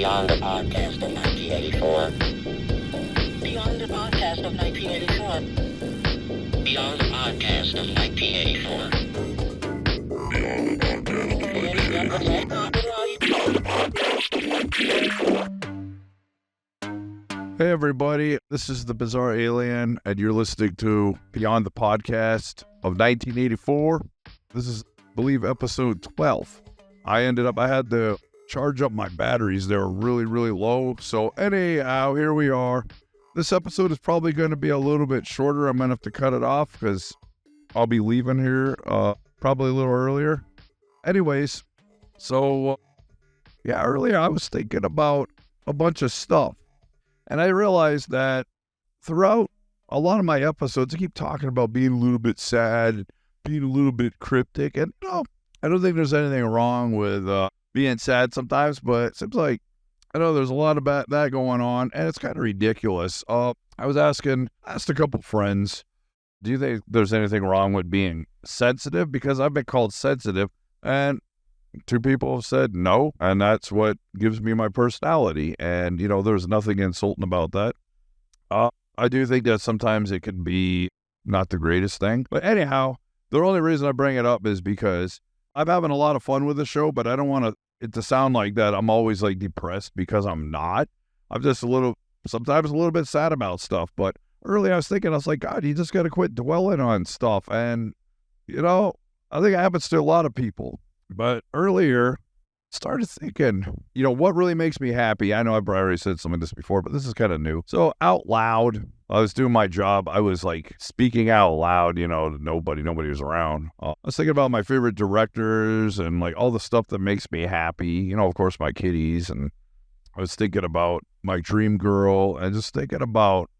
Beyond the podcast of 1984. Beyond the podcast of 1984. Beyond the podcast of 1984. Beyond the podcast of 1984. Hey everybody, this is the Bizarre Alien, and you're listening to Beyond the Podcast of 1984. This is, I believe, episode 12. I had to charge up my batteries. They were really, really low. So anyhow, here we are. This episode is probably going to be a little bit shorter. I'm going to have to cut it off because I'll be leaving here probably a little earlier. Anyways, so earlier I was thinking about a bunch of stuff. And I realized that throughout a lot of my episodes, I keep talking about being a little bit sad, being a little bit cryptic. And I don't think there's anything wrong with being sad sometimes, but it seems like, I know there's a lot of that going on, and it's kind of ridiculous. I asked a couple friends, do you think there's anything wrong with being sensitive? Because I've been called sensitive, and 2 people have said no, and that's what gives me my personality. And, there's nothing insulting about that. I do think that sometimes it can be not the greatest thing. But anyhow, the only reason I bring it up is because I'm having a lot of fun with the show, but I don't want it to sound like that I'm always like depressed, because I'm not. I'm just sometimes a little bit sad about stuff. But earlier I was like, God, you just got to quit dwelling on stuff. And, I think it happens to a lot of people. But earlier, started thinking, what really makes me happy? I know I've already said some of this before, but this is kind of new. So out loud, I was doing my job. I was like speaking out loud, to nobody was around. I was thinking about my favorite directors and like all the stuff that makes me happy. Of course, my kitties. And I was thinking about my dream girl and just thinking about,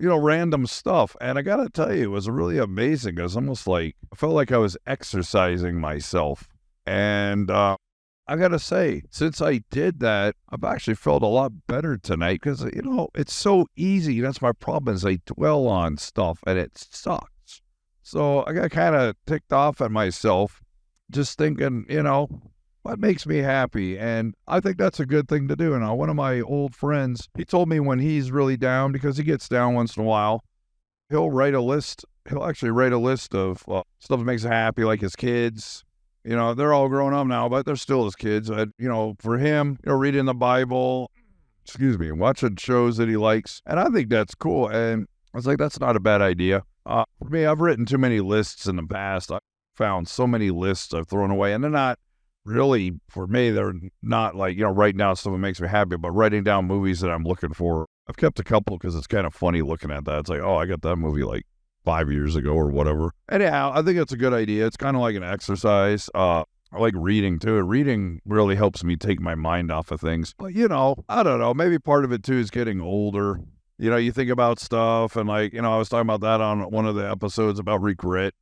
random stuff. And I got to tell you, it was really amazing. It was almost like, I felt like I was exercising myself. And I got to say, since I did that, I've actually felt a lot better tonight because, it's so easy. That's my problem, is I dwell on stuff and it sucks. So I got kind of ticked off at myself just thinking, what makes me happy? And I think that's a good thing to do. And one of my old friends, he told me when he's really down, because he gets down once in a while, he'll actually write a list of stuff that makes him happy, like his kids. They're all grown up now, but they're still his kids. For him, reading the Bible, watching shows that he likes. And I think that's cool. And I was like, that's not a bad idea. For me, I've written too many lists in the past. I found so many lists I've thrown away, and they're not really, for me, they're not like, writing down stuff that makes me happy, but writing down movies that I'm looking for. I've kept a couple because it's kind of funny looking at that. It's like, oh, I got that movie like 5 years ago or whatever. Anyhow, I think it's a good idea. It's kind of like an exercise. I like reading too. Reading really helps me take my mind off of things. But, I don't know. Maybe part of it too is getting older. You think about stuff and like, I was talking about that on one of the episodes about regret.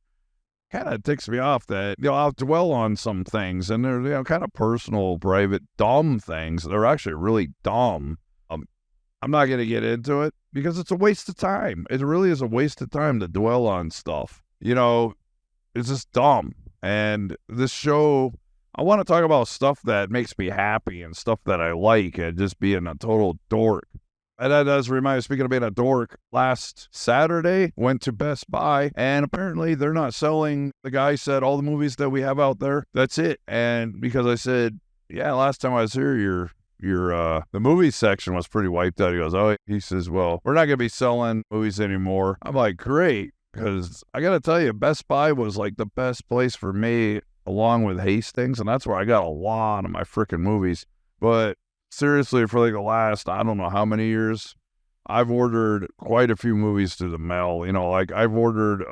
Kind of ticks me off that, I'll dwell on some things, and they're, kind of personal, private, dumb things. They're actually really dumb. I'm not going to get into it because it's a waste of time. It really is a waste of time to dwell on stuff. It's just dumb. And this show, I want to talk about stuff that makes me happy and stuff that I like, and just being a total dork. And that does remind me, speaking of being a dork, last Saturday, went to Best Buy, and apparently they're not selling, the guy said, all the movies that we have out there. That's it. And because I said, yeah, last time I was here, the movie section was pretty wiped out. He says, well, we're not going to be selling movies anymore. I'm like, great. Because I got to tell you, Best Buy was like the best place for me, along with Hastings. And that's where I got a lot of my freaking movies. But seriously, for like the last, I don't know how many years, I've ordered quite a few movies through the mail. Like I've ordered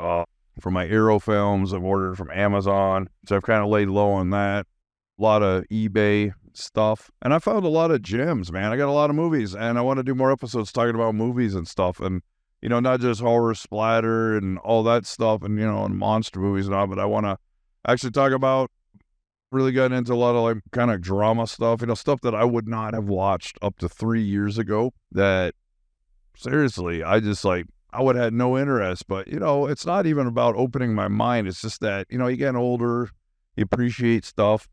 from my Aero Films, I've ordered from Amazon. So I've kind of laid low on that. A lot of eBay stuff. And I found a lot of gems, man. I got a lot of movies, and I want to do more episodes talking about movies and stuff. And, not just horror, splatter, and all that stuff, and, and monster movies and all, but I want to actually talk about, really got into a lot of like kind of drama stuff, stuff that I would not have watched up to 3 years ago that seriously, I just like, I would have had no interest. But, it's not even about opening my mind. It's just that, you're getting older, you appreciate stuff.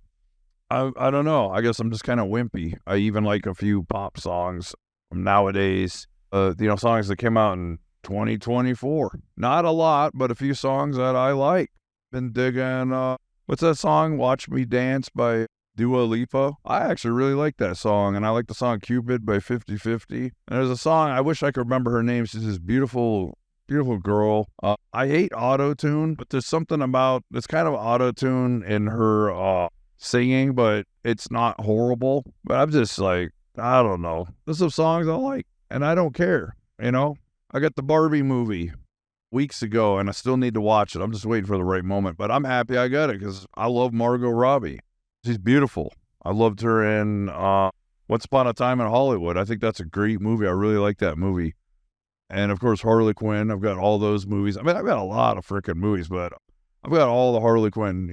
I don't know. I guess I'm just kind of wimpy. I even like a few pop songs from nowadays. Songs that came out in 2024. Not a lot, but a few songs that I like. Been digging, what's that song? Watch Me Dance by Dua Lipa. I actually really like that song, and I like the song Cupid by 50/50. And there's a song, I wish I could remember her name. She's this beautiful girl. I hate auto-tune, but there's something about, it's kind of auto-tune in her singing, but it's not horrible. But I'm just like, I don't know. There's some songs I like, and I don't care, I got the Barbie movie weeks ago, and I still need to watch it. I'm just waiting for the right moment, but I'm happy I got it because I love Margot Robbie. She's beautiful. I loved her in Once Upon a Time in Hollywood. I think that's a great movie. I really like that movie. And, of course, Harley Quinn. I've got all those movies. I mean, I've got a lot of freaking movies, but I've got all the Harley Quinn,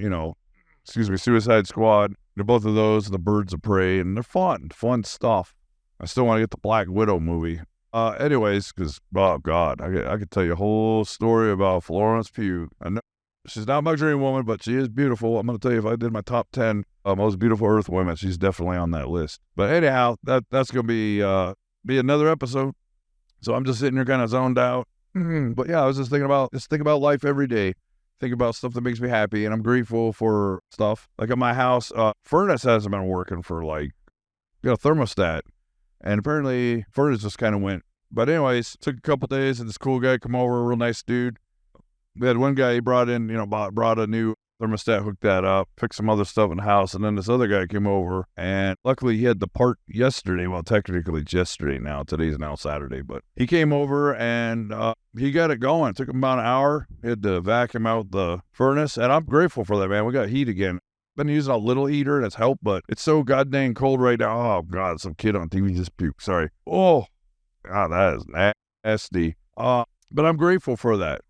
Suicide Squad. Both of those, The Birds of Prey, and they're fun stuff. I still want to get the Black Widow movie. Anyways, because, oh, God, I could tell you a whole story about Florence Pugh. I know she's not my dream woman, but she is beautiful. I'm going to tell you, if I did my top 10 most beautiful Earth women, she's definitely on that list. But anyhow, that's going to be another episode. So I'm just sitting here kind of zoned out. But yeah, I was just thinking about life every day. Think about stuff that makes me happy, and I'm grateful for stuff. Like at my house, furnace hasn't been working for thermostat. And apparently, furnace just kind of went. But anyways, took a couple days, and this cool guy come over, a real nice dude. We had one guy, he brought in, brought a new thermostat, hooked that up, fixed some other stuff in the house, and then this other guy came over, and luckily he had the part yesterday. Well, technically it's yesterday now. Today's now Saturday, but he came over, and he got it going. It took him about an hour. He had to vacuum out the furnace, and I'm grateful for that, man. We got heat again. Been using a little heater, and it's helped, but it's so goddamn cold right now. Oh, God, some kid on TV just puked. Sorry. Oh, God, that is nasty. But I'm grateful for that.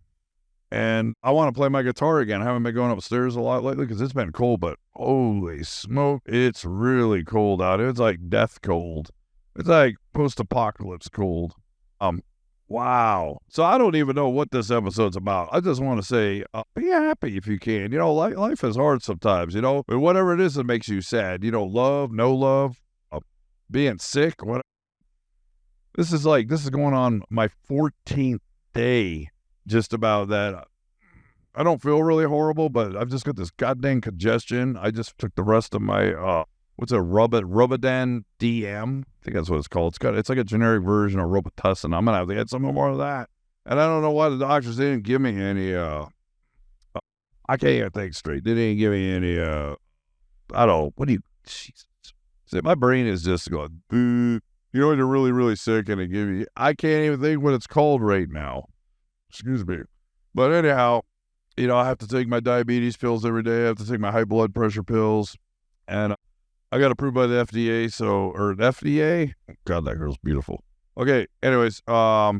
And I want to play my guitar again. I haven't been going upstairs a lot lately because it's been cold, but holy smoke, it's really cold out. It's like death cold. It's like post-apocalypse cold. Wow. So I don't even know what this episode's about. I just want to say, be happy if you can. Life is hard sometimes, but whatever it is that makes you sad, love, no love, being sick, what. This is going on my 14th day. Just about that. I don't feel really horrible, but I've just got this goddamn congestion. I just took the rest of my, Robidan DM. I think that's what it's called. It's like a generic version of Robitussin. I'm going to have to get some more of that. And I don't know why the doctors didn't give me any, I can't even think straight. They didn't give me any, Jesus. See, my brain is just going, boo. When you're really, really sick and they give you, I can't even think what it's called right now. Excuse me. But anyhow, I have to take my diabetes pills every day. I have to take my high blood pressure pills. And I got approved by the FDA, or the FDA. God, that girl's beautiful. Okay, anyways, I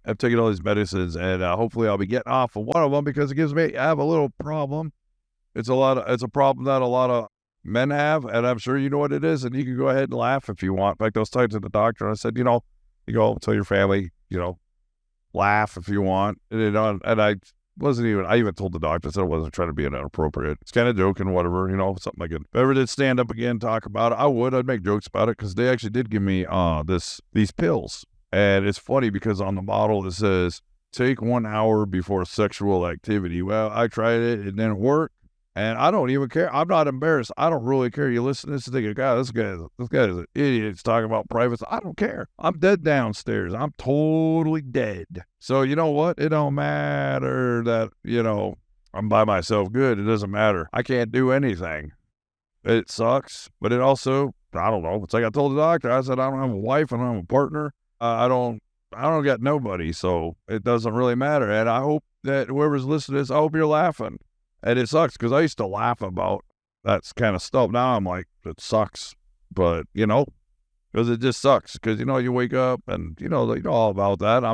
have taken all these medicines, and hopefully I'll be getting off of one of them because I have a little problem. It's a problem that a lot of men have, and I'm sure you know what it is, and you can go ahead and laugh if you want. In fact, I was talking to the doctor, and I said, you go tell your family, laugh if you want. And I even told the doctor, I said I wasn't trying to be inappropriate. It's kind of joking, whatever, something like it. If I ever did stand up again, talk about it, I'd make jokes about it because they actually did give me these pills. And it's funny because on the bottle it says, take 1 hour before sexual activity. Well, I tried it. It didn't work. And I don't even care. I'm not embarrassed. I don't really care. You listen to this and think, God, this guy is an idiot. He's talking about privacy. I don't care. I'm dead downstairs. I'm totally dead. So you know what? It don't matter that, I'm by myself good. It doesn't matter. I can't do anything. It sucks. But it also, I don't know. It's like I told the doctor, I said, I don't have a wife. I don't have a partner. I don't got nobody. So it doesn't really matter. And I hope that whoever's listening to this, I hope you're laughing. And it sucks because I used to laugh about that kind of stuff. Now I'm like, it sucks. But, because it just sucks. Because, you wake up and, you know all about that.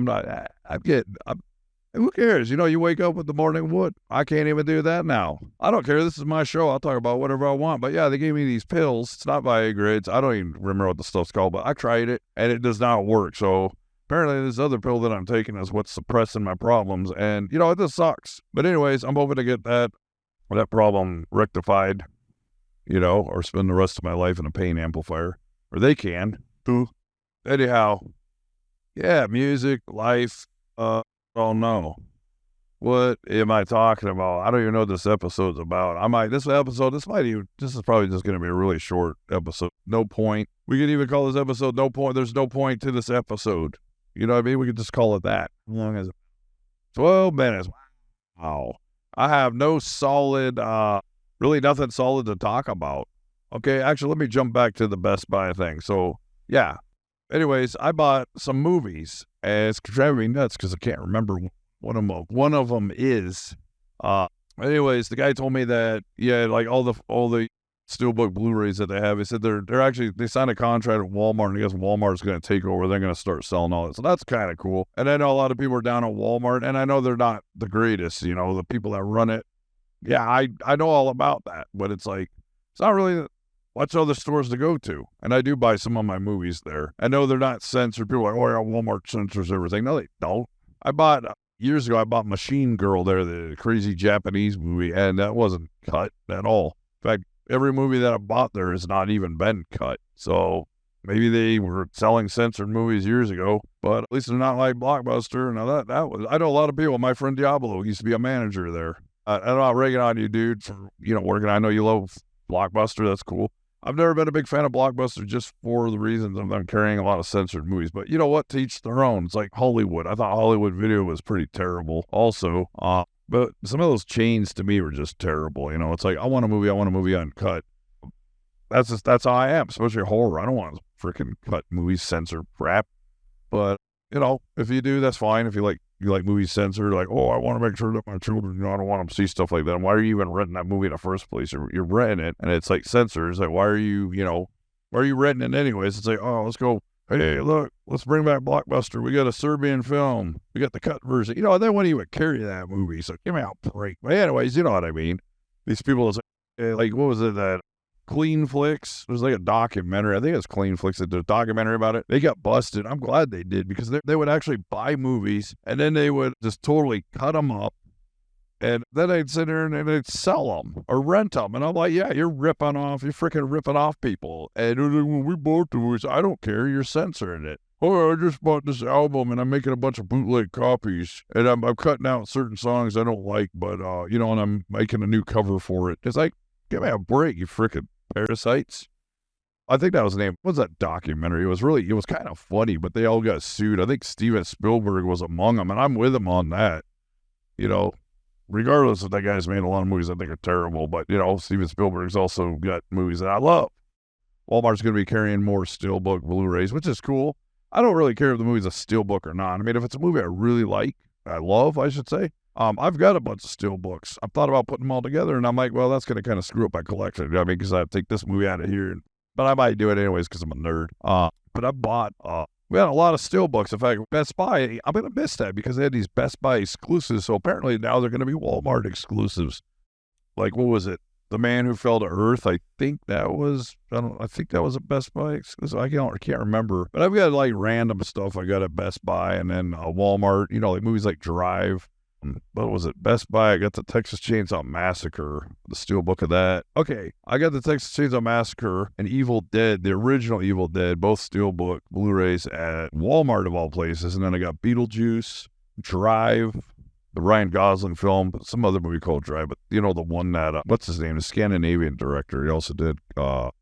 who cares? You wake up with the morning wood. I can't even do that now. I don't care. This is my show. I'll talk about whatever I want. But yeah, they gave me these pills. It's not Viagra. I don't even remember what the stuff's called, but I tried it and it does not work. So apparently this other pill that I'm taking is what's suppressing my problems. And, it just sucks. But anyways, I'm hoping to get that that problem rectified, or spend the rest of my life in a pain amplifier. Or they can. Anyhow, yeah, music, life, I don't know. What am I talking about? I don't even know what this episode's about. This is probably just going to be a really short episode. No point. We could even call this episode No Point. There's no point to this episode. You know what I mean? We could just call it that. How long is it? 12 minutes. Wow. I have no solid, really nothing solid to talk about. Okay, actually, let me jump back to the Best Buy thing. So, yeah. Anyways, I bought some movies. And it's driving me nuts because I can't remember one of them is. Anyways, the guy told me that, like all the Steelbook Blu-rays that they have, he said they signed a contract with Walmart, and I guess Walmart's going to take over. They're going to start selling all it. So that's kind of cool. And I know a lot of people are down at Walmart, and I know they're not the greatest, the people that run it. Yeah, I know all about that, but it's like, it's not really much other stores to go to. And I do buy some of my movies there. I know they're not censored. People are like, oh yeah, Walmart censors everything. No, they don't. Years ago, I bought Machine Girl there, the crazy Japanese movie, and that wasn't cut at all. In fact, every movie that I bought there has not even been cut. So maybe they were selling censored movies years ago, but at least they're not like Blockbuster. Now I know a lot of people. My friend Diablo used to be a manager there. I'm not ragging on you, dude, for, working. I know you love Blockbuster. That's cool. I've never been a big fan of Blockbuster just for the reasons of them carrying a lot of censored movies. But you know what? To each their own. It's like Hollywood. I thought Hollywood Video was pretty terrible also. But some of those chains to me were just terrible. It's like, I want a movie uncut. That's how I am, especially horror. I don't want freaking cut movies, censor crap. But, if you do, that's fine. If you like movies censored, like, oh, I want to make sure that my children, I don't want them to see stuff like that. And why are you even renting that movie in the first place? You're renting it, and it's like censored. It's like, why are you renting it anyways? It's like, oh, let's go. Hey, look, let's bring back Blockbuster. We got a Serbian film. We got the cut version. They wouldn't even carry that movie. So give me a break. But anyways, you know what I mean. These people, like, what was it, that Clean Flicks? There's like a documentary. I think it's Clean Flicks that did a documentary about it. They got busted. I'm glad they did, because they would actually buy movies, and then they would just totally cut them up. And then they'd sit there and they'd sell them or rent them. And I'm like, yeah, you're freaking ripping off people. And when we bought the movies, I don't care, you're censoring it. Oh, I just bought this album and I'm making a bunch of bootleg copies. And I'm cutting out certain songs I don't like, but, and I'm making a new cover for it. It's like, give me a break, you freaking parasites. I think that was the name. What was that documentary? It was kind of funny, but they all got sued. I think Steven Spielberg was among them, and I'm with him on that. Regardless if that guy's made a lot of movies I think are terrible, but, Steven Spielberg's also got movies that I love. Walmart's going to be carrying more Steelbook Blu-rays, which is cool. I don't really care if the movie's a Steelbook or not. I mean, if it's a movie I really like, I should say, I've got a bunch of Steelbooks. I've thought about putting them all together, and I'm like, well, that's going to kind of screw up my collection. Because I take this movie out of here, but I might do it anyways because I'm a nerd. But I bought... we had a lot of Steelbooks. In fact, Best Buy, I'm going to miss that because they had these Best Buy exclusives. So apparently now they're going to be Walmart exclusives. Like, what was it? The Man Who Fell to Earth. I think that was a Best Buy exclusive. I can't remember. But I've got like random stuff I got at Best Buy, and then Walmart, like movies like Drive. What was it? Best Buy, I got the Texas Chainsaw Massacre, the steelbook of that. Okay, I got the Texas Chainsaw Massacre and Evil Dead, the original Evil Dead, both steelbook Blu-rays at Walmart of all places. And then I got Beetlejuice, Drive, the Ryan Gosling film, some other movie called Drive, but the one that, what's his name, the Scandinavian director. He also did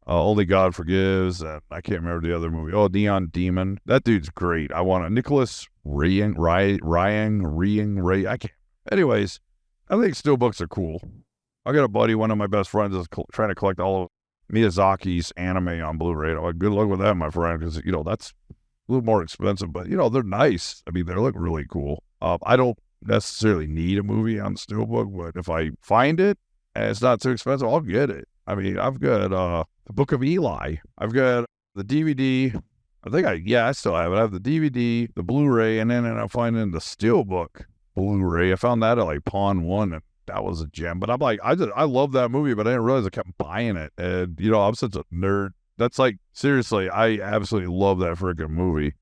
Only God Forgives, and I can't remember the other movie. Oh, Neon Demon. That dude's great. I want a Nicholas Ryan, I can't. Anyways, I think steelbooks are cool. I got a buddy, one of my best friends, is trying to collect all of Miyazaki's anime on Blu-ray. I'm like, good luck with that, my friend, because, that's a little more expensive, but, they're nice. I mean, they look really cool. I don't necessarily need a movie on steelbook, but if I find it and it's not too expensive, I'll get it. I mean, I've got the Book of Eli. I've got the DVD. I still have it. I have the DVD, the Blu-ray, and then I'm finding the steelbook Blu-ray. I found that at like Pawn One, and that was a gem. But I'm like, I love that movie, but I didn't realize I kept buying it. And I'm such a nerd. That's like, seriously, I absolutely love that freaking movie.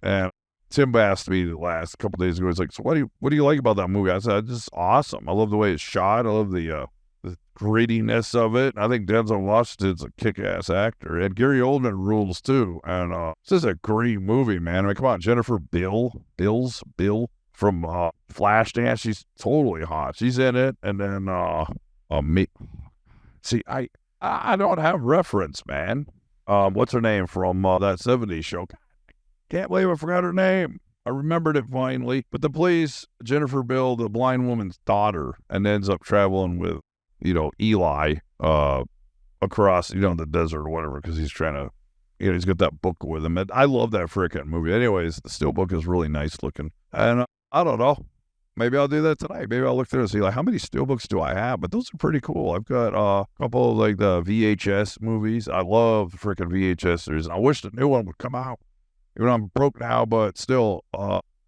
And Tim asked me the last couple days ago, he's like, so what do you like about that movie? I said, it's just awesome. I love the way it's shot. I love the the grittiness of it. I think Denzel Washington's a kick-ass actor, and Gary Oldman rules too. And it's just a great movie, man. I mean, come on, Jennifer Bill from Flashdance. She's totally hot. She's in it, and then me. See, I don't have reference, man. What's her name from that '70s show? Can't believe I forgot her name. I remembered it finally. But the plays Jennifer Bill, the blind woman's daughter, and ends up traveling with, Eli across, the desert or whatever, because he's trying to, he's got that book with him. And I love that freaking movie. Anyways, the steelbook is really nice looking. And I don't know. Maybe I'll do that tonight. Maybe I'll look through and see, how many steelbooks do I have? But those are pretty cool. I've got a couple of, the VHS movies. I love the freaking VHS series. And I wish the new one would come out. Even though I'm broke now, but still,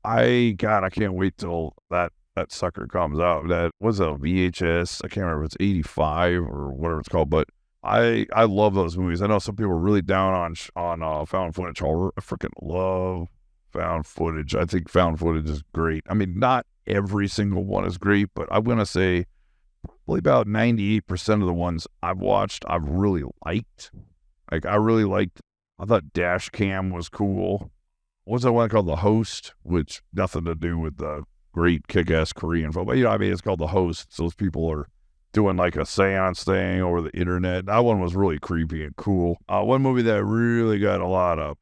I can't wait till that sucker comes out. That was a VHS. I can't remember if it's 85 or whatever it's called, but I love those movies. I know some people are really down on found footage horror. I freaking love found footage. I think found footage is great. I mean, not every single one is great, but I'm going to say probably about 98% of the ones I've watched, I've really liked. I thought Dash Cam was cool. What's that one called? The Host, which nothing to do with the great kick-ass Korean film. But, it's called The Host. So those people are doing a seance thing over the internet. That one was really creepy and cool. One movie that really got a lot of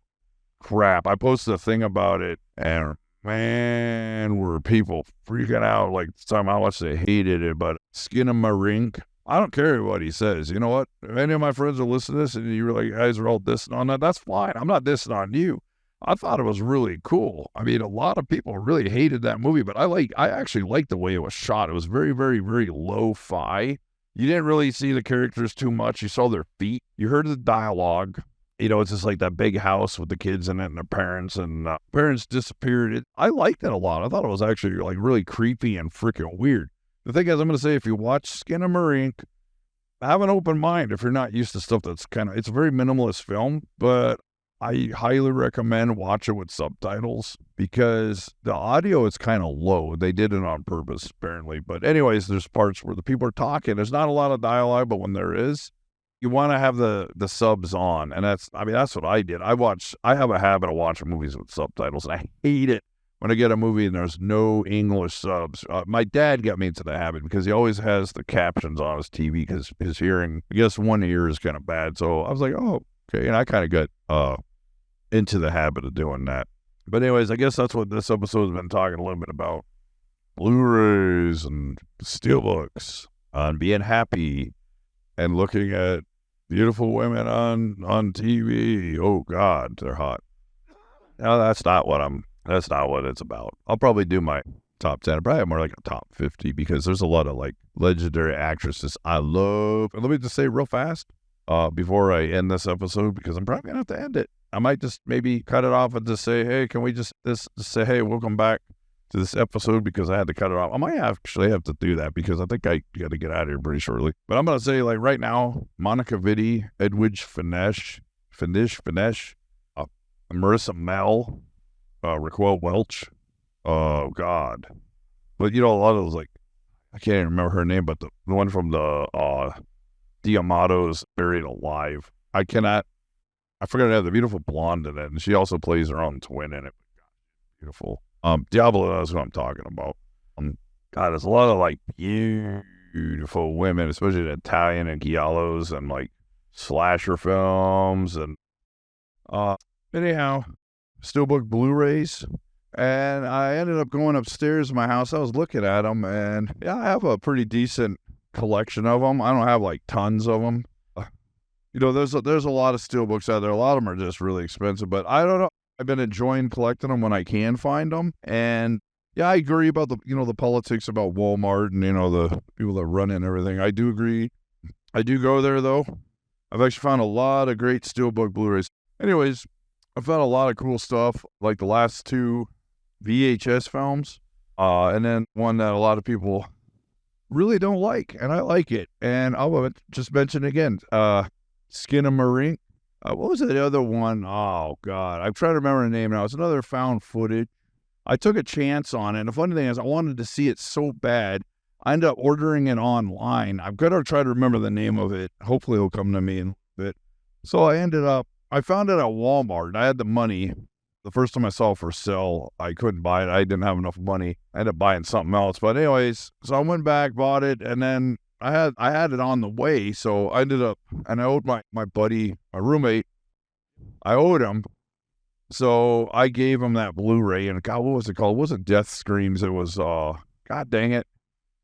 crap. I posted a thing about it, and man, were people freaking out. The time how much they hated it. But Skinamarink, I don't care what he says. You know what? If any of my friends are listening to this and you guys are all dissing on that, that's fine. I'm not dissing on you. I thought it was really cool. I mean, a lot of people really hated that movie, but I actually liked the way it was shot. It was very, very, very lo-fi. You didn't really see the characters too much. You saw their feet. You heard the dialogue. It's just that big house with the kids in it and the parents, and parents disappeared. I liked it a lot. I thought it was actually really creepy and freaking weird. The thing is, I'm going to say, if you watch Skinamarink, have an open mind if you're not used to stuff that's it's a very minimalist film, but I highly recommend watch it with subtitles because the audio is kind of low. They did it on purpose, apparently. But anyways, there's parts where the people are talking. There's not a lot of dialogue, but when there is, you want to have the subs on. And that's what I did. I have a habit of watching movies with subtitles, and I hate it when I get a movie and there's no English subs. My dad got me into the habit because he always has the captions on his TV because his hearing, I guess one ear is kind of bad. So I was like, oh, okay. And I kind of got into the habit of doing that. But anyways, I guess that's what this episode has been talking a little bit about. Blu-rays and steelbooks and being happy and looking at beautiful women on TV. Oh, God, they're hot. No, that's not what it's about. I'll probably do my top 10. Probably more like a top 50 because there's a lot of legendary actresses I love. And let me just say real fast before I end this episode, because I'm probably going to have to end it. I might just maybe cut it off and just say, hey, can we just say, hey, welcome back to this episode, because I had to cut it off. I might actually have to do that because I think I got to get out of here pretty shortly. But I'm going to say right now, Monica Vitti, Edwidge Finesse, Marissa Mel, Raquel Welch. Oh, God. But, a lot of those, I can't even remember her name, but the one from the D'Amato's Buried Alive. I forgot to have the beautiful blonde in it, and she also plays her own twin in it. Beautiful. Diablo knows what I'm talking about. God, there's a lot of beautiful women, especially the Italian and giallos and slasher films and anyhow, steelbook Blu-rays. And I ended up going upstairs to my house. I was looking at them, and yeah, I have a pretty decent collection of them. I don't have tons of them. There's a lot of steelbooks out there. A lot of them are just really expensive, but I don't know. I've been enjoying collecting them when I can find them. And yeah, I agree about the politics about Walmart and, the people that run it and everything. I do agree. I do go there though. I've actually found a lot of great steelbook Blu-rays. Anyways, I found a lot of cool stuff, like the last two VHS films, and then one that a lot of people really don't like, and I like it. And I'll just mention again, Skinamarink. What was the other one? Oh, God. I'm trying to remember the name now. It's another found footage. I took a chance on it. And the funny thing is, I wanted to see it so bad. I ended up ordering it online. I've got to try to remember the name of it. Hopefully it'll come to me in a bit. So I found it at Walmart. I had the money. The first time I saw it for sale, I couldn't buy it. I didn't have enough money. I ended up buying something else. But anyways, so I went back, bought it, and then I had it on the way. So I ended up, and I owed my buddy, my roommate, I owed him. So I gave him that Blu-ray, and God, what was it called? It wasn't Death Screams. It was, God dang it.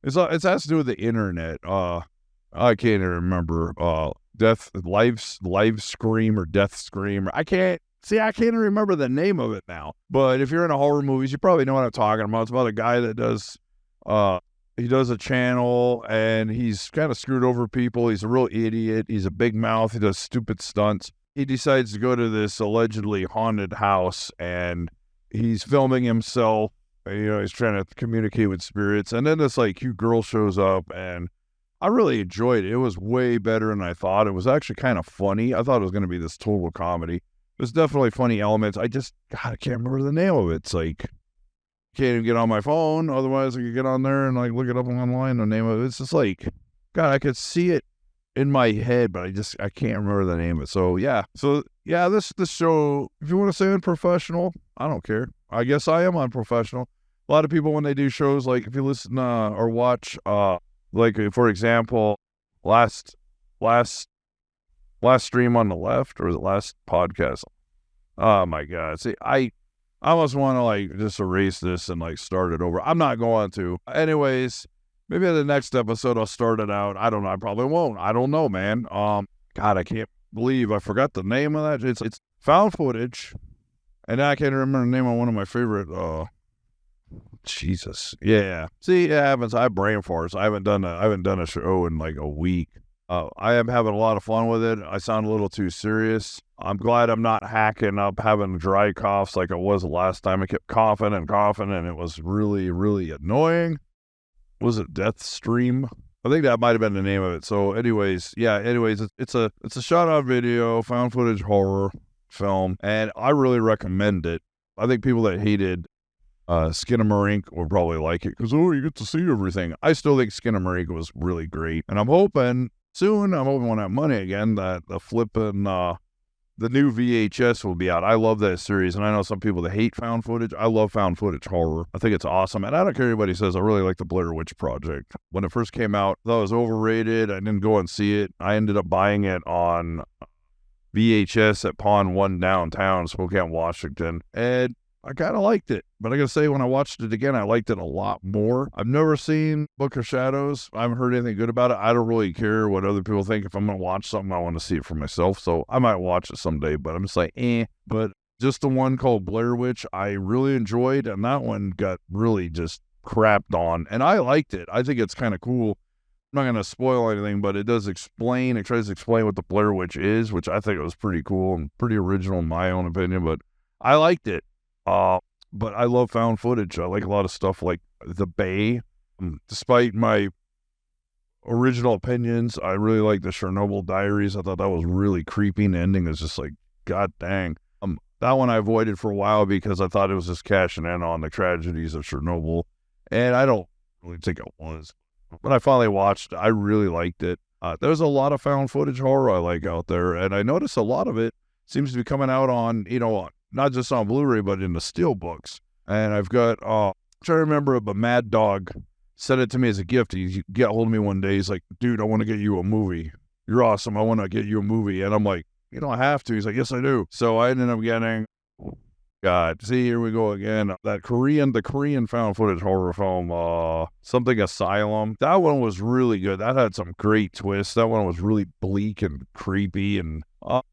It has to do with the internet. I can't even remember. Live Scream or Death Scream. I can't even remember the name of it now. But if you're into horror movies, you probably know what I'm talking about. It's about a guy that does, he does a channel, and he's kind of screwed over people. He's a real idiot. He's a big mouth. He does stupid stunts. He decides to go to this allegedly haunted house, and he's filming himself. He's trying to communicate with spirits. And then this cute girl shows up, and I really enjoyed it. It was way better than I thought. It was actually kind of funny. I thought it was going to be this total comedy. There's definitely funny elements. I can't remember the name of it. It's can't even get on my phone. Otherwise, I could get on there and look it up online. The name of it. It's just God, I could see it in my head, but I can't remember the name of it. So yeah. This show, if you want to say unprofessional, I don't care. I guess I am unprofessional. A lot of people, when they do shows, if you listen or watch, for example, last stream on the left, or the last podcast. Oh my God. See, I almost want to just erase this and start it over. I'm not going to. Anyways, maybe in the next episode I'll start it out. I don't know. I probably won't. I don't know, man. God, I can't believe I forgot the name of that. It's found footage, and I can't remember the name of one of my favorite. Jesus, yeah. See, it happens. I have brain farts. I haven't done a show in a week. I am having a lot of fun with it. I sound a little too serious. I'm glad I'm not hacking up, having dry coughs like I was the last time. I kept coughing, and it was really, really annoying. Was it Death Stream? I think that might have been the name of it. So anyways, it's a shot on video, found footage horror film, and I really recommend it. I think people that hated Skinamarink will probably like it because, you get to see everything. I still think Skinamarink was really great, and I'm hoping soon, when I have money again, that the new VHS will be out. I love that series, and I know some people that hate found footage. I love found footage horror. I think it's awesome, and I don't care what anybody says. I really like the Blair Witch Project. When it first came out, I thought it was overrated. I didn't go and see it. I ended up buying it on VHS at Pawn 1 downtown, Spokane, Washington, and I kind of liked it. But I gotta say, when I watched it again, I liked it a lot more. I've never seen Book of Shadows. I haven't heard anything good about it. I don't really care what other people think. If I'm gonna watch something, I want to see it for myself. So I might watch it someday, but I'm just But just the one called Blair Witch, I really enjoyed, and that one got really just crapped on. And I liked it. I think it's kind of cool. I'm not gonna spoil anything, but it tries to explain what the Blair Witch is, which I think it was pretty cool and pretty original in my own opinion, but I liked it. But I love found footage. I like a lot of stuff like The Bay. Despite my original opinions, I really like the Chernobyl Diaries. I thought that was really creepy, and the ending is just God dang. That one I avoided for a while because I thought it was just cashing in on the tragedies of Chernobyl, and I don't really think it was. When I finally watched it, I really liked it. There's a lot of found footage horror I like out there, and I notice a lot of it seems to be coming out on, not just on Blu-ray, but in the steelbooks. And I've got, I'm trying to remember it, but Mad Dog sent it to me as a gift. He got hold of me one day. He's like, dude, I want to get you a movie. You're awesome. I want to get you a movie. And I'm like, you don't have to. He's like, yes, I do. So I ended up getting, God, see, here we go again. The Korean found footage horror film, something Asylum. That one was really good. That had some great twists. That one was really bleak and creepy, and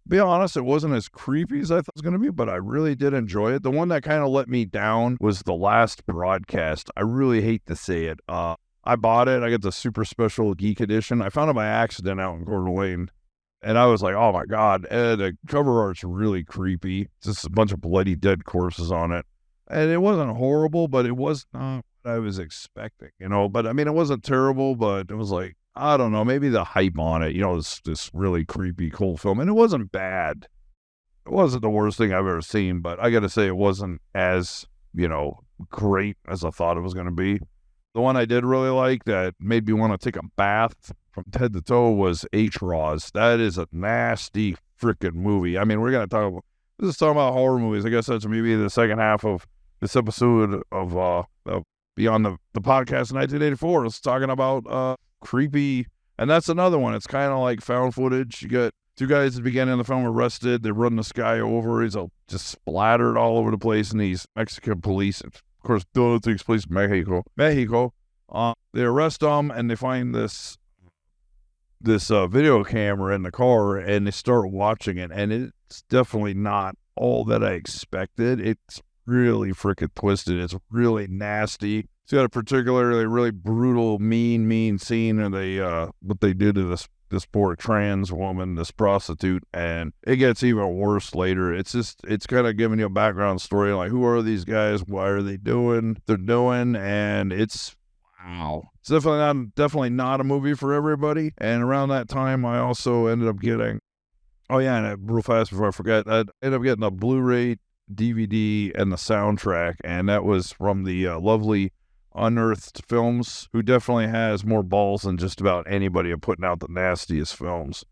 be honest, it wasn't as creepy as I thought it was going to be, but I really did enjoy it. The one that kind of let me down was The Last Broadcast. I really hate to say it. I bought it. I got the super special geek edition. I found it by accident out in Coeur d'Alene, and I was like, oh my God. And the cover art's really creepy. Just a bunch of bloody dead corpses on it. And it wasn't horrible, but it was not what I was expecting, But I mean, it wasn't terrible, but it was I don't know, maybe the hype on it, this really creepy, cool film. And it wasn't bad. It wasn't the worst thing I've ever seen, but I got to say it wasn't as, great as I thought it was going to be. The one I did really like that made me want to take a bath from head to toe was H-Raws. That is a nasty freaking movie. I mean, we're going to talk about, this is talking about horror movies. I guess that's maybe the second half of this episode of Beyond the podcast in 1984. It's talking about creepy, and that's another one. It's kind of like found footage. You got two guys at the beginning of the film arrested. They run this guy over. He's all just splattered all over the place, and these Mexican police, of course, it takes place in Mexico. They arrest him, and they find this video camera in the car, and they start watching it, and it's definitely not all that I expected. It's really freaking twisted. It's really nasty. It's got a particularly really brutal, mean scene, and what they did to this poor trans woman, this prostitute, and it gets even worse later. It's kind of giving you a background story, like who are these guys, why are they doing they're doing, and it's wow. It's definitely not a movie for everybody. And around that time, I also ended up getting, and real fast before I forget, I ended up getting a Blu-ray, DVD, and the soundtrack, and that was from the lovely Unearthed Films, who definitely has more balls than just about anybody of putting out the nastiest films.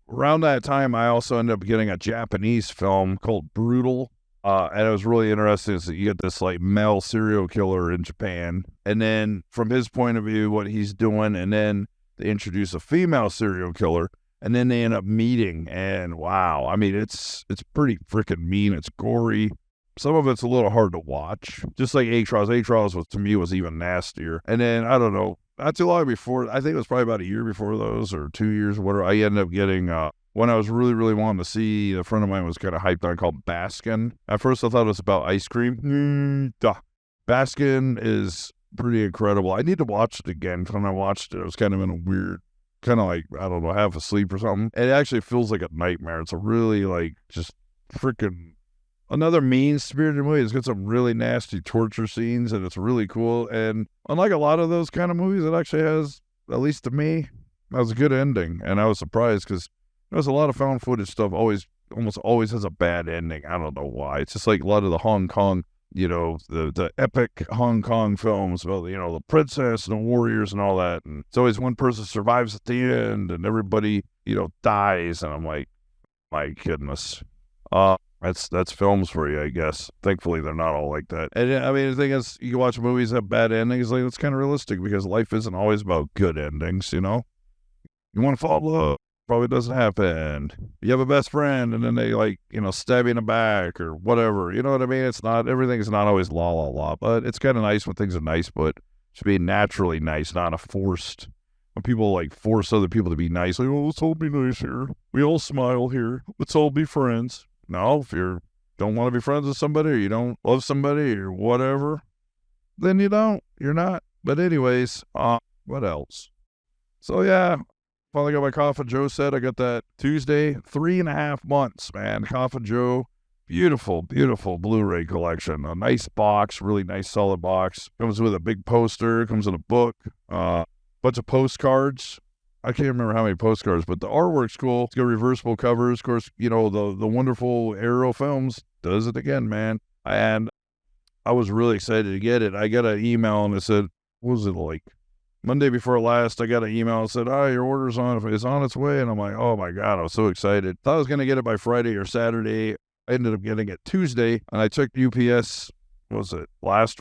Around that time, I also ended up getting a Japanese film called Brutal, and it was really interesting. So you get this like male serial killer in Japan, and then from his point of view, what he's doing, and then they introduce a female serial killer, and then they end up meeting, and wow, I mean, it's pretty freaking mean. It's gory. Some of it's a little hard to watch. Just like H-Raws. H-Raws to me was even nastier. And then, I don't know, not too long before, I think it was probably about a year before those, or 2 years, or whatever, I ended up getting one I was really, really wanting to see. A friend of mine was kind of hyped on, called Baskin. At first, I thought it was about ice cream. Baskin is pretty incredible. I need to watch it again. When I watched it, I was kind of in a weird, kind of like, I don't know, half asleep or something. It actually feels like a nightmare. It's a really, like, just freaking another mean-spirited movie. It's got some really nasty torture scenes, and it's really cool. And unlike a lot of those kind of movies, it actually has, at least to me, has a good ending. And I was surprised because there's a lot of found footage stuff almost always has a bad ending. I don't know why. It's just like a lot of the Hong Kong, the epic Hong Kong films about, the princess and the warriors and all that. And it's always one person survives at the end and everybody, dies. And I'm like, my goodness. That's films for you, I guess. Thankfully, they're not all like that. And I mean, the thing is, you can watch movies that have bad endings. Like, it's kind of realistic because life isn't always about good endings, You want to fall in love, probably doesn't happen. You have a best friend, and then they stab you in the back or whatever. You know what I mean? It's not, everything's not always la la la, but it's kind of nice when things are nice, but it should be naturally nice, not a forced. When people force other people to be nice, like, oh, let's all be nice here. We all smile here. Let's all be friends. No, if you don't want to be friends with somebody, or you don't love somebody, or whatever, then you don't. You're not. But anyways, what else? So yeah, finally got my Coffin Joe set. I got that Tuesday, 3.5 months, man. Coffin Joe, beautiful, beautiful Blu-ray collection. A nice box, really nice solid box. Comes with a big poster, comes in a book, bunch of postcards. I can't remember how many postcards, but the artwork's cool. It's got reversible covers. Of course, the wonderful Arrow Films does it again, man. And I was really excited to get it. I got an email and it said, what was it like? Monday before last, I got an email and said, your order's it's on its way. And I'm like, oh my God, I was so excited. Thought I was going to get it by Friday or Saturday. I ended up getting it Tuesday, and I took UPS, last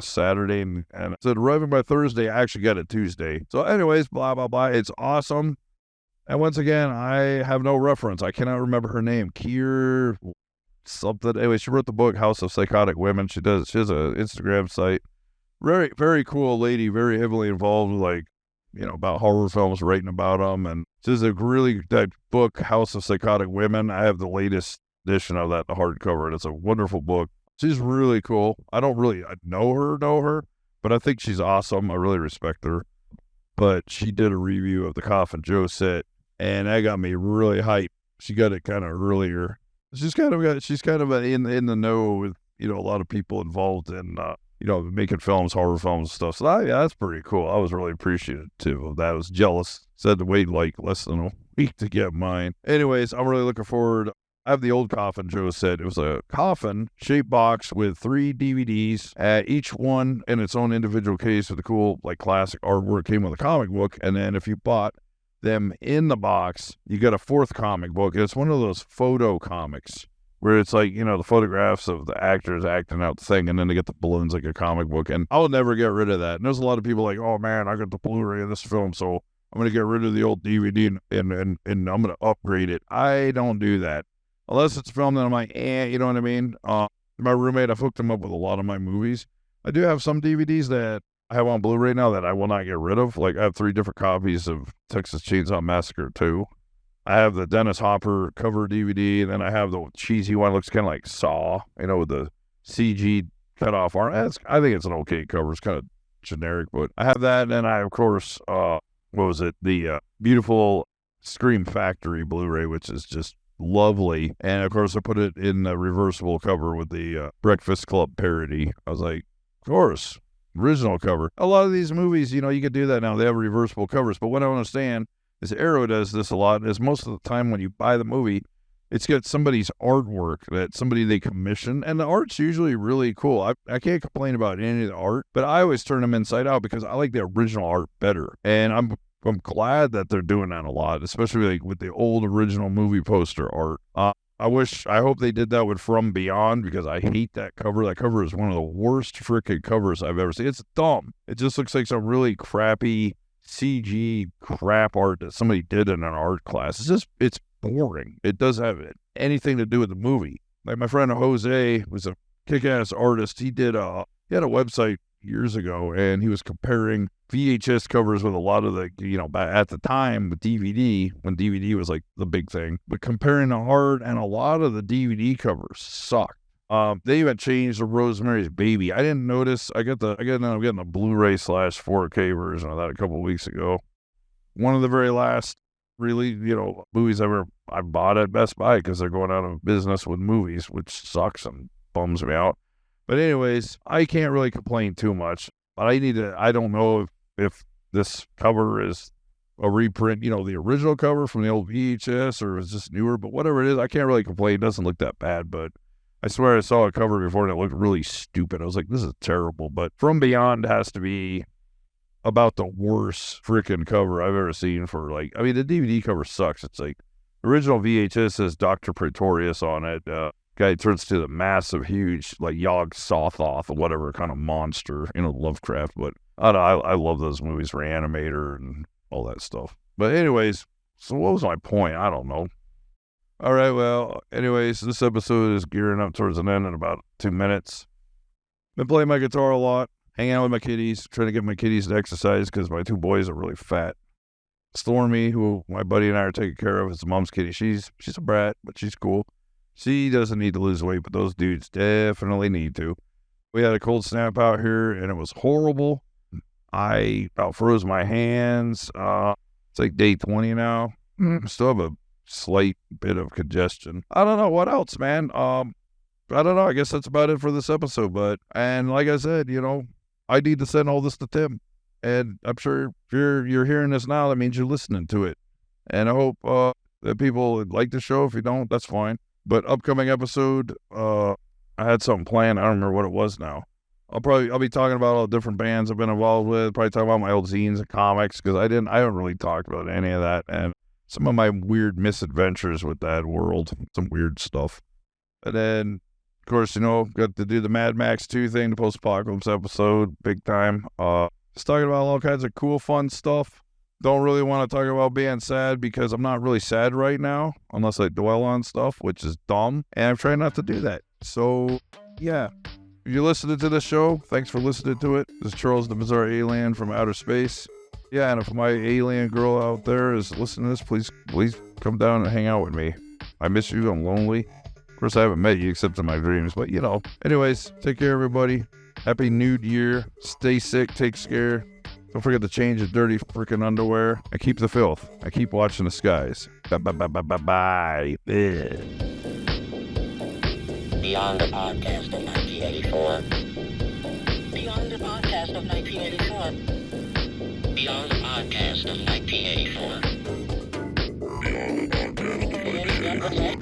Saturday, and it said arriving by Thursday. I actually got it Tuesday. So anyways, blah, blah, blah. It's awesome. And once again, I have no reference. I cannot remember her name. Kier something. Anyway, she wrote the book, House of Psychotic Women. She has an Instagram site. Very, very cool lady, very heavily involved with, about horror films, writing about them. And she's that book, House of Psychotic Women. I have the latest edition of that, the hardcover, and it's a wonderful book. She's really cool. I don't really know her, but I think she's awesome. I really respect her. But she did a review of the Coffin Joe set, and that got me really hyped. She got it kind of earlier. She's kind of in the know with, a lot of people involved in, making films, horror films and stuff. So that's pretty cool. I was really appreciative of that. I was jealous. Said to wait less than a week to get mine. Anyways, I'm really looking forward. I have the old coffin Joe said. It was a coffin shaped box with 3 DVDs, each one in its own individual case with a cool, like, classic artwork. Came with a comic book, and then if you bought them in the box, you got a 4th comic book. It's one of those photo comics where it's like, the photographs of the actors acting out the thing, and then they get the balloons like a comic book. And I'll never get rid of that. And there's a lot of people like, oh man, I got the Blu-ray of this film, so I'm going to get rid of the old DVD and I'm going to upgrade it. I don't do that. Unless it's a film that I'm like, you know what I mean? My roommate, I've hooked him up with a lot of my movies. I do have some DVDs that I have on Blu-ray now that I will not get rid of. Like, I have 3 different copies of Texas Chainsaw Massacre 2. I have the Dennis Hopper cover DVD, and then I have the cheesy one. It looks kind of like Saw, with the CG cut-off arm. I think it's an okay cover. It's kind of generic, but I have that. And then I, of course, the beautiful Scream Factory Blu-ray, which is just lovely. And of course I put it in a reversible cover with the Breakfast Club parody. I was like, of course, original cover. A lot of these movies, you can do that now. They have reversible covers. But what I understand is Arrow does this a lot, is most of the time when you buy the movie, it's got somebody's artwork that somebody they commission, and the art's usually really cool. I can't complain about any of the art, but I always turn them inside out because I like the original art better. And I'm glad that they're doing that a lot, especially like with the old original movie poster art. I hope they did that with From Beyond, because I hate that cover. That cover is one of the worst freaking covers I've ever seen. It's dumb. It just looks like some really crappy CG crap art that somebody did in an art class. It's boring. It doesn't have anything to do with the movie. Like my friend Jose was a kick-ass artist. He had a website years ago, and he was comparing VHS covers with a lot of the, at the time with DVD, when DVD was like the big thing, but comparing the art, and a lot of the DVD covers suck. They even changed the Rosemary's Baby. I didn't notice. I'm getting the Blu-ray / 4K version of that a couple of weeks ago. One of the very last really, movies I bought at Best Buy, because they're going out of business with movies, which sucks and bums me out. But anyways, I can't really complain too much. But I don't know if this cover is a reprint, the original cover from the old VHS, or is this newer, but whatever it is, I can't really complain. It doesn't look that bad, but I swear I saw a cover before and it looked really stupid. I was like, this is terrible. But From Beyond has to be about the worst freaking cover I've ever seen for, the DVD cover sucks. It's like, original VHS says Dr. Pretorius on it. Guy turns to the massive, huge, Yog Sothoth or whatever kind of monster, Lovecraft. But I don't know, I love those movies, Reanimator and all that stuff. But anyways, so what was my point? I don't know. All right, well, anyways, this episode is gearing up towards an end in about 2 minutes. Been playing my guitar a lot, hanging out with my kitties, trying to get my kitties to exercise because my 2 boys are really fat. Stormy, who my buddy and I are taking care of, is mom's kitty. She's a brat, but she's cool. She doesn't need to lose weight, but those dudes definitely need to. We had a cold snap out here, and it was horrible. I about froze my hands. It's like day 20 now. Still have a slight bit of congestion. I don't know what else, man. I don't know. I guess that's about it for this episode. And like I said, I need to send all this to Tim. And I'm sure if you're hearing this now, that means you're listening to it. And I hope that people like the show. If you don't, that's fine. But upcoming episode, I had something planned. I don't remember what it was now. I'll be talking about all the different bands I've been involved with. Probably talk about my old zines and comics, because I haven't really talked about any of that, and some of my weird misadventures with that world, some weird stuff. And then, of course, got to do the Mad Max 2 thing, the post-apocalypse episode, big time. Just talking about all kinds of cool, fun stuff. Don't really want to talk about being sad, because I'm not really sad right now, unless I dwell on stuff, which is dumb, and I'm trying not to do that. So, yeah. If you're listening to this show, thanks for listening to it. This is Charles the Bizarre Alien from outer space. Yeah, and if my alien girl out there is listening to this, please come down and hang out with me. I miss you. I'm lonely. Of course, I haven't met you except in my dreams, but Anyways, take care, everybody. Happy New Year. Stay sick. Take care. Don't forget to change your dirty freaking underwear. And keep the filth. I keep watching the skies. Bye. Beyond the podcast of 1984. Beyond the podcast of 1984. Beyond the podcast of 1984. Beyond the podcast of 1984.